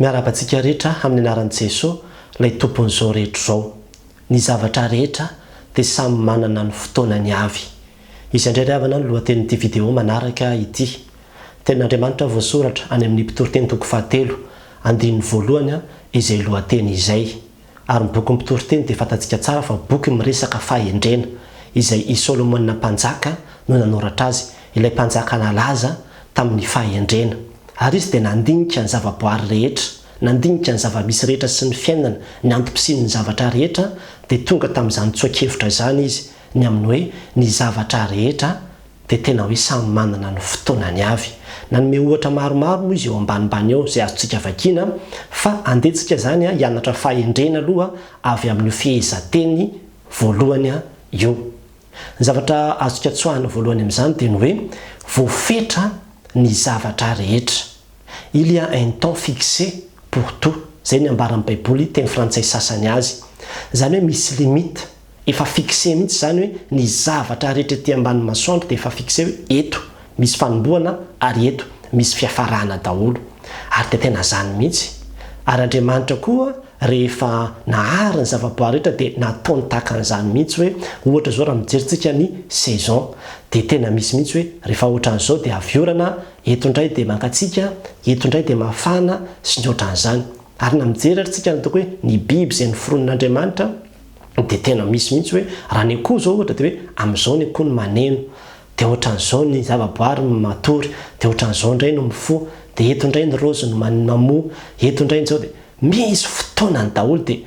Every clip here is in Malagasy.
Miarabantsika rehetra amin'ny anaran'i Jesosy ilay tompon'izao rehetra izao. Ny zavatra rehetra dia samy manana ny fotoanany avy. Izay indray havana ny lohatenin'ity vidéo manaraka ity. Tenin'Andriamanitra voasoratra any amin'ny mpitoroteny toko 7 andininy voalohany izay lohateny izay. Ary ny boky mpitoroteny dia fantatsika tsara fa boky miresaka fahendrena izay i Solomona mpanjaka no nanoratra azy. Ilay mpanjaka nalaza tamin'ny fahendrena. Ary izy dia nandinika ny zavaboary rehetra, nandinika ny zava-misy rehetra sy ny fiainana, ny antom-pisian'ny zavatra rehetra dia tonga tamin'izany tsoakevitra izany izy ny amin'ny hoe ny zavatra rehetra dia tena hoe samy manana ny fotoanany avy. Nanome ohatra maromaro moa izy eo ambanimbany eo izay azontsika vakiana fa andetsika izany hianatra fahendrena aloha avy amin'ny fihezanteny voalohany io. Ny zavatra azontsika tsoahana voalohany amin'izany dia ny hoe voafetra ny zavatra rehetra. Il y a un temps fixé pour tout. Zay ny ambaran'ny Baiboly teny frantsay sasany azy. Zany hoe misy limite, efa fixé mihitsy zany hoe ny zavatra rehetra ety ambany masoandro dia efa fixé hoe eto misy fanombohana ary eto misy fiafarana daholo. Ary dia tena zany mihitsy. Ary Andriamanitra koa rehefa nahary ny zavaboary rehetra dia nataony tahaka an'izany mihitsy hoe ohatra zao raha mijerisika ny saison dia tena misy mihitsy hoe rehefa ohatran'izao dia aviorana, eto indray dia mangatsiaka, eto indray dia mafana sy ny ohatran'izany. Ary na mijery arintsika ny toko hoe ny biby izay noforon'Andriamanitra dia tena misy mihitsy hoe raha ny akoho zao ohatra dia hoe amin'izao ny akoho no maneno, dia ohatran'izao ny zavaboary matory, dia ohatran'izao indray no mifo, dia eto indray ny raozy no mamoa, eto indray n'izao dia misy fotoanany daholo dia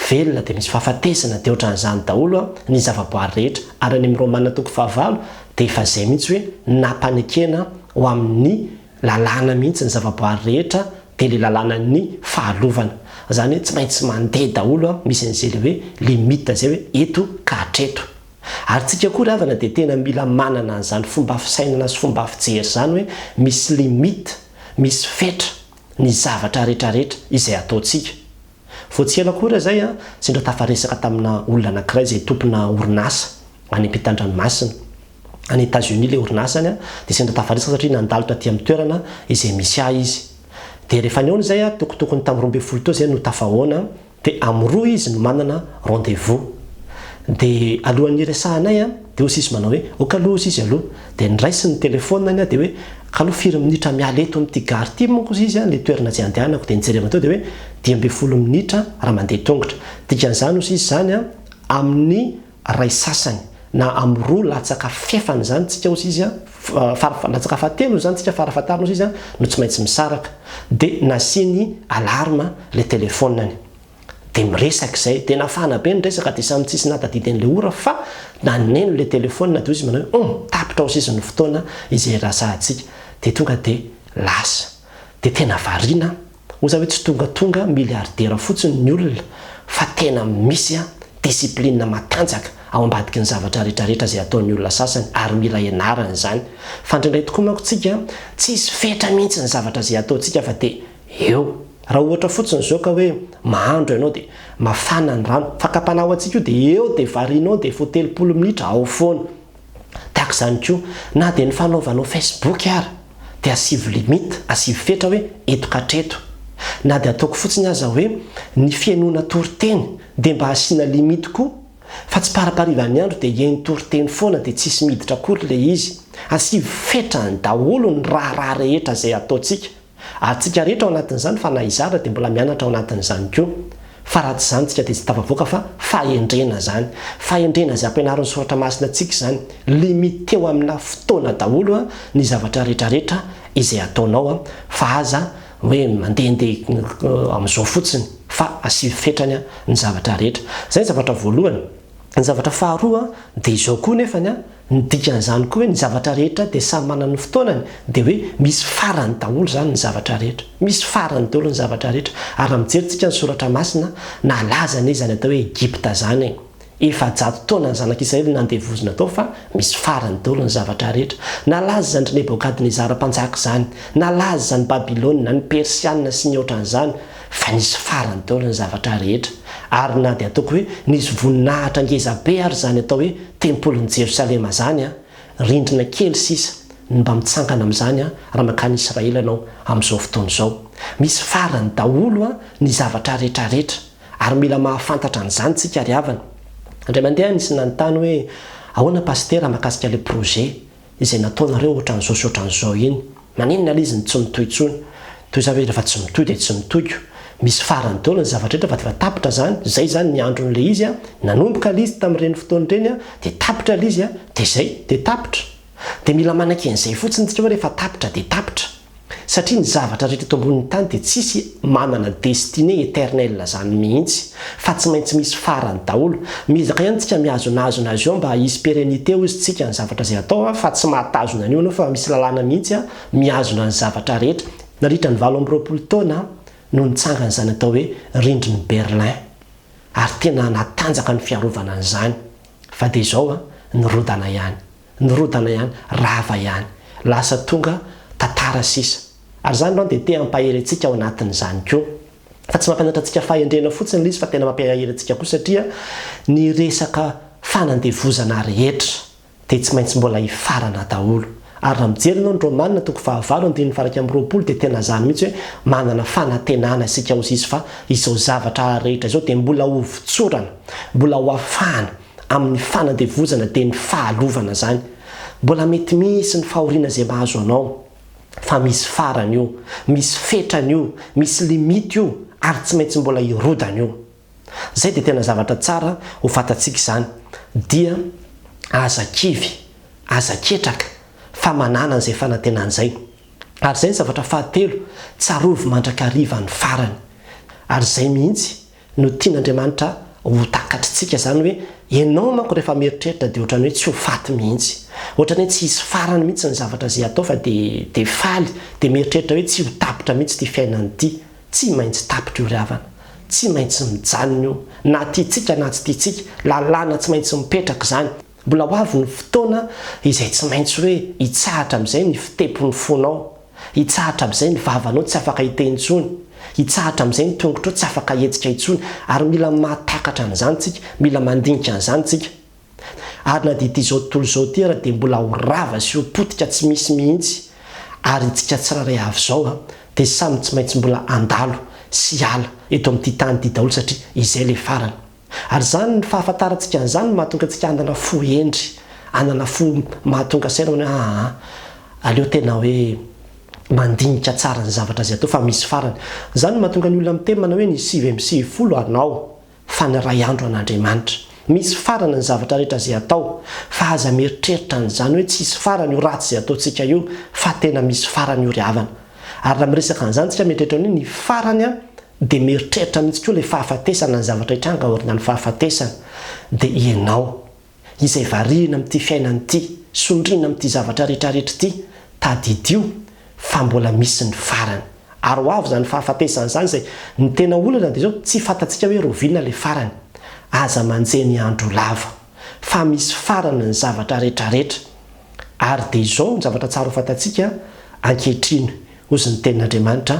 velona dia misy fahafatesana dia ohatran'izany daholo ny zavaboary rehetra. Ary any amin'ny Romana toko 9 dia efa izay mihitsy hoe nampanekena ho amin'ny lalàna mihitsy ny zavaboary rehetra dia ilay lalàna ny fahalovana. Izany hoe tsy maintsy mandeha daholo misy an'izay hoe limite izay hoe eto ka hatreto. Ary tsika koa ravana dia tena mila manana an'izany fomba fisainana sy fomba fijery izany hoe misy limite, misy fetra ny zavatra rehetrarehetra izay ataontsika. Voatsihana koa zay sendra tafaresaka tamina olona anankiray izay tompona orinasa any ampitan-dranomasina. Any États-Unis ilay orinasany dia sendra tafaresaka satria nandalo taty amin'ny toerana izay misy ahy izy. Dia rehefa ny aona zay tokotokony tamin'ny 12 tao zay no tafahoana dia amin'ny 2 izy no manana rendez-vous. Dia alohan'ny resahanay dia osy izy manao hoe okaloha osy izy aloha dia niraisy ny telefoniny dia hoe kaloha firy minitra miala eto amin'ity gare ity monko izy ilay toerana izay andehanako dia nijery avy tao dia hoe 12 minitra raha mandeha tongotra. Dikan'izany osy izy zany amin'ny ray sasany na amin'ny 2 latsaka fefany zany tsika osy izy latsaka fahatelo zany tsika farafatarina osy izy no tsy maintsy misaraka dia nasiany alarma ilay telefoniny. Dia miresaka izay dia nafana be ny resaka dia samy tsisy natadidian'ilay ora fa naneno ilay telefonina dia izy manao hoe tapitra ao sisy ny fotoana izay rasantsika dia tonga dia lasa. Dia tena variana oza hoe tsy tonga miliardera fotsiny ny olona fa tena misy disiplinina matanjaka ao ambadiky ny zavatra rehetrarehetra izay ataon'ny olona sasany ary mila ianarana izany. Fa indraindray tokoa manko tsika tsisy fetra mihitsy ny zavatra izay ataontsika fa dia eo. Raha ohatra fotsiny zao ka hoe mahandro ianao dia mafana ny rano, fakapanaho antsika io dia eo dia varianao dia efa 30 minitra ao foana. Tahaka izany koa na dia ny fanaovanao Facebook ary dia asivy limite, asivy fetra hoe eto ka hatreto. Na dia ataoko fotsiny aza hoe ny fiainona toriteny dia mba asiana limite koa fa tsy paraparivan'ny andro dia hiainy toriteny foana dia tsisy miditra akory ilay izy. Asivy fetra ny daholo ny raha rehetra izay ataontsika. Ary tsika rehetra ao anatin'izany fa na izara dia mbola mianatra ao anatin'izany koa. Fa raha tsy izany tsika dia tsy tafavoaka fa fahendrena zany. Fahendrena izay ampianarin'ny soratra masina antsika izany. Limite eo amina fotoana daholo ny zavatra rehetrarehetra izay ataonao fa aza hoe mandehandeha amin'izao fotsiny fa asivy fetrany ny zavatra rehetra. Izay ny zavatra voalohany. Ny zavatra faharoa dia izao koa nefany ny dikan'izany koa hoe ny zavatra rehetra dia samy manana ny fotoanany dia hoe misy farany daholo zany ny zavatra rehetra. Misy farany daholo ny zavatra rehetra. Ary mijerisika ny soratra masina nalaza ny izany atao hoe Egypta zany. Efa 100 taona ny zanak'Israely nandevozina tao fa misy farany daholo ny zavatra rehetra. Nalaza zany Nebokadnezara mpanjaka zany, nalaza zany Babilôna, ny Persiana sy ny ohatran'izany fa nisy farany daholo ny zavatra rehetra. Ary na dia ataoko hoe nisy voninahitra ngeza be ary zany atao hoe tempolin'i Jerosalema zany rindrina kely sisa mba mitsangana amin'izany raha makany Israely anao amin'izao fotoana izao. Misy farany daholo ny zavatra rehetrarehetra ary mila mahafantatra an'izany tsika ry havana. Andray mandeha nisy nanontany hoe ahoana pastera mahakasika ilay projet izay nataonareo ohatran'izao sy ohatran'izao iny, maninona ilay izy ny tsy mitohy intsony? Toy izany hoe rehefa tsy mitohy dia tsy mitohiko. Misy farany daholo ny zavatra rehetra fa tapitra zany, zay zany ny andron'ilay izy nanomboka ilay izy tamin'ireny fotoana ireny dia tapitra ilay izy dia zay dia tapitra. Dia mila manan-ken'izay fotsiny tsika hoe rehefa tapitra dia tapitra. Satria ny zavatra rehetra eto ambonin'ny tany dia tsisy manana destiné éternelle zany mihitsy, fa tsy maintsy misy farany daholo. Mizaka ihany tsika mihazonazona azy eo mba hisy pérennité hozy tsika ny zavatra izay atao fa tsy mahatazona an'io anao fa misy lalàna mihitsy mihazona ny zavatra rehetra. Nandritra ny 7 taona no nitsangana izany atao hoe rindrin'ny Berlin ary tena natanjaka ny fiarovana an'izany. Fa dia izao nirodana ihany, rava ihany, lasa tonga tantara sisa. Ary zany no dia te hampahery antsika ao anatin'izany koa. Fa tsy mampianatra antsika fahendrena fotsiny ilay izy fa tena mampihery antsika koa satria ny resaka fanandevozana rehetra dia tsy maintsy mbola hifarana daholo. Ary raha mijery ianao ny Romanina 9:20 dia tena zany mihitsy hoe manana fanantenana isika ho izy fa izao zavatra rehetra izao dia mbola ho vitsorana, mbola ho afahana amin'ny fanandevozana dia ny fahalovana zany. Mbola mety misy ny fahoriana izay mahazo anao fa misy farany io, misy fetrany io, misy limity io ary tsy maintsy mbola hirodana io. Zay dia tena zavatra tsara ho fantatsika izany. Dia aza kivy, aza ketraka fa manana an'izay fanantenana izay. Ary izay ny zavatra fahatelo, tsarovy mandrakariva ny farany. Ary izay mihitsy no tian'Andriamanitra ho takatritsika zany hoe ianao manko rehefa mieritreritra dia ohatrany hoe tsy ho faty mihitsy. Ohatrany hoe tsy hisy farany mihitsy ny zavatra izay atao fa dia faly, dia mieritreritra hoe tsy ho tapitra mihitsy ity fiainana ity. Tsy maintsy tapitra io ry havana, tsy maintsy mijanona io, na tiantsika na tsy tiantsika, lalàna tsy maintsy mipetraka izany. Mbola ho avy ny fotoana izay tsy maintsy hoe hitsahatra amin'izay ny fitepon'ny fonao, hitsahatra amin'izay ny vavanao tsy afaka hitentsony, hitsahatra amin'izay ny tongotrao tsy afaka hetsika intsony. Ary mila mahatakatra an'izany tsika, mila mandinika an'izany tsika. Ary na dia izao tontolo izao ty ara dia mbola ho rava sy ho potika tsy misy mihitsy. Ary itsika tsiraray avy izao dia samy tsy maintsy mbola andalo sy ala eto amin'ity tany ity daholo satria izay ilay farany. Ary zany ny fahafantarantsika an'izany mahatonga antsika handana fo endry, handana fo mahatonga saina hoe aleo tena hoe mandinika tsara ny zavatra izay atao fa misy farany. Zany no mahatonga ny olona miteny manao hoe ny 9 anao fa ny ray andro an'Andriamanitra. Misy farany ny zavatra rehetra izay atao fa aza mieritreritra n'izany hoe tsy misy farany io ratsy izay ataontsika io fa tena misy farany io ry havana. Ary raha miresaka an'izany tsika mieritreritra hoe ny farany dia mieritreritra mihitsy koa ilay fahafatesana ny zavatra hitranga orina ny fahafatesana. Dia ianao izay variana amin'ity fiainana ity, sondriana amin'ity zavatra rehetrarehetra ity, tadidio fa mbola misy ny farany. Ary ho avy izany fahafatesana izany izay ny tena olana dia izao tsy fantatsika hoe roviana ilay farany. Aza manjeny andro lava fa misy farany ny zavatra rehetrarehetra. Ary dia izao ny zavatra tsara ho fantatsika ankehitriny hozy ny tenin'Andriamanitra.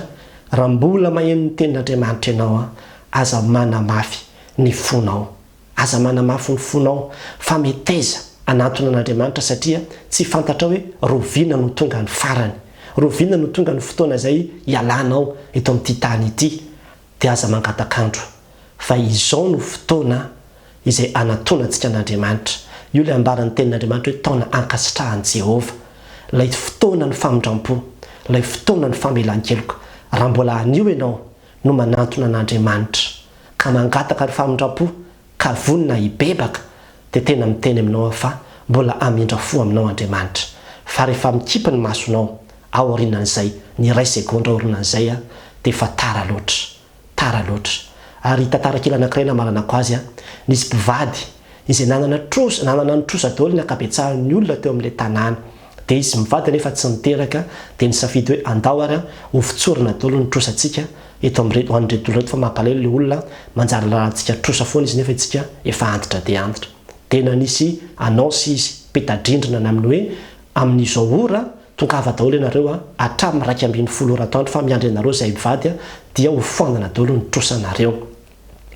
Raha mbola maheno ny tenin'Andriamanitra ianao aza manamafy ny fonao, aza manamafy ny fonao fa meteza anatona an'Andriamanitra satria tsy fantatra hoe roviana no tonga ny farany, roviana no tonga ny fotoana izay hialanao eto amin'ity tany ity. Dia aza mangatakandro fa izao no fotoana izay anatonantsika an'Andriamanitra. Io ilay ambaran'ny tenin'Andriamanitra hoe taona ankasitrahan'i Jehova, ilay fotoana ny famindram-po, ilay fotoana ny famelan-keloka. Raha mbola anio ianao no manantona an'Andriamanitra ka mangataka ny famindram-po ka vonina hibebaka dia tena miteny aminao fa mbola amindra fo aminao Andriamanitra. Fa rehefa mikipy ny masonao ao aorianan'izay ny ray segondra aorianan'izay dia fa tara loatra. Ary tantarakely anankiray namarana azy nisy mpivady izay nanana ny trosa daholo ny ankabetsahan'ny olona teo amin'ilay tanàna. Dia izy mivady nefa tsy niteraka dia nisafidy hoe andao ary ho fitsorana daholo ny trosantsika eto amin'reto olona fa mampalahelo ilay olona manjary lalantsika trosa foana izy nefa itsika efa antitra dia antitra. Tena nisy annonce izy petadrindrina amin'ny hoe amin'izao ora tongava daholo ianareo hatramin'ny 2 oratoandro fa miandry ianareo izay mivady dia ho foandana daholo ny trosanareo.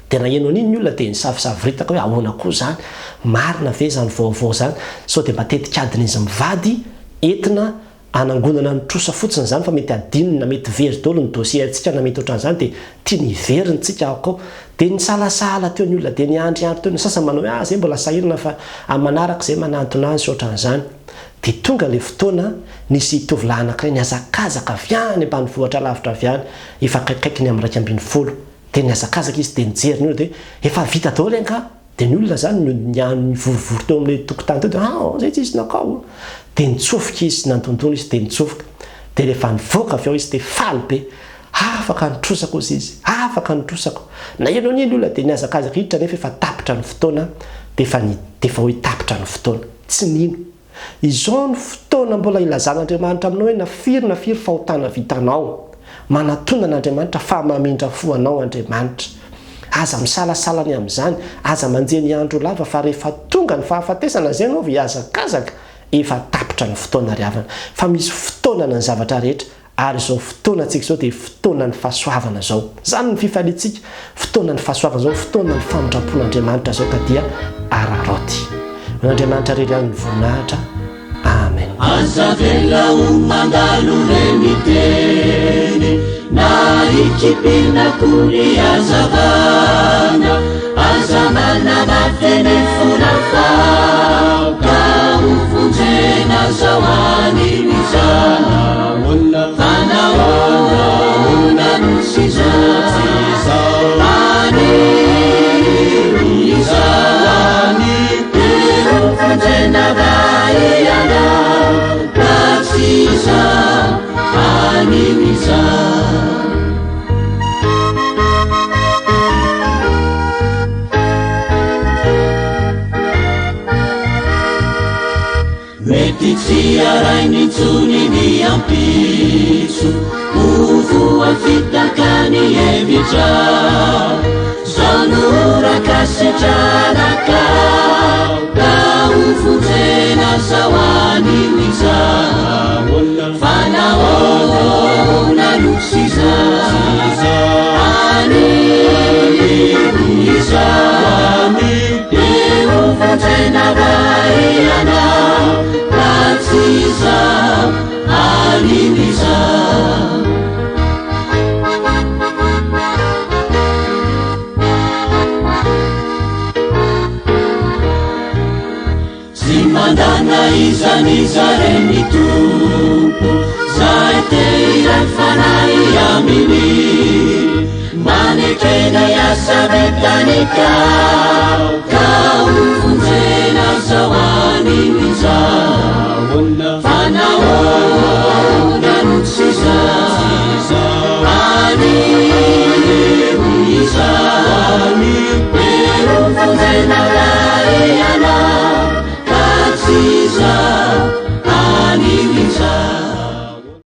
Tena ianao an'iny ny olona dia nisafisaviritaka hoe ahoana koa zany, marina ve zany vaovao zany sao dia mba tetikadiny izy mivady entina anangonana nitrosa fotsiny zany fa mety adinina mety very dolo ny dossier antsika na mety ohatran'izany dia tia niveriny tsika akao dia nisalasala teo ny olona dia niandriandro teo ny sasany manao hoe zay mbola sahirana fa amin'ny manaraka izay manantona azy ohatran'izany dia tonga ilay fotoana nisy tovolahy anankiray niazakazaka avy any ambanivohitra lavitra avy any efa akaikaiky ny amin'ny 250 dia niazakazaka izy dia nijery ny olona dia efa vita daholo anka dia ny olona zany nivorivory teo amin'ilay tokotany teo dia zay tsy izy nakao dia nitsofoka izy nantondona izy dia nitsofoka dia rehefa nivoaka avy ao izy dia faly be afaka nitrosako izy afaka nitrosako na ianao ny olona dia niazakazaka hiditra nefa efa tapitra ny fotoana dia efa hoe tapitra ny fotoana tsy nino izao ny fotoana mbola ilazan'Andriamanitra aminao hoe nafiry fahotana vitanao manatona n'Andriamanitra fa mamindra fo anao Andriamanitra aza misalasala amin'izany aza manjeny andro lava fa rehefa tonga ny fahafatesana zay anao viazakazaka efa tapitra ny fotoana riavana fa misy fotoana ny zavatra rehetra ary izao fotoana antsika izao dia fotoana ny fahasoavana zao zany ny fifalitsika fotoana ny fahasoavana zao fotoana ny famindrapon'Andriamanitra zao ka dia araroty n'Andriamanitra rery any ny voninahitra amen azavela mandalo remiteny na ikipina kuri azavana azamana mafene funafau ka ufunzena zawani mizana fana una nusiza ani mizani ufunzena bayana nasiza ani mizana Titsiarai tsuni ni ampiso uvua fitakani evitra zanura kasitranaka ka ufunzena zawani wiza fanaona nusiza ani wiza ufunzena baiana Siza alimiza Simandana izanizareni tupu Zaiteira fanai amini Manekena ya sabetanika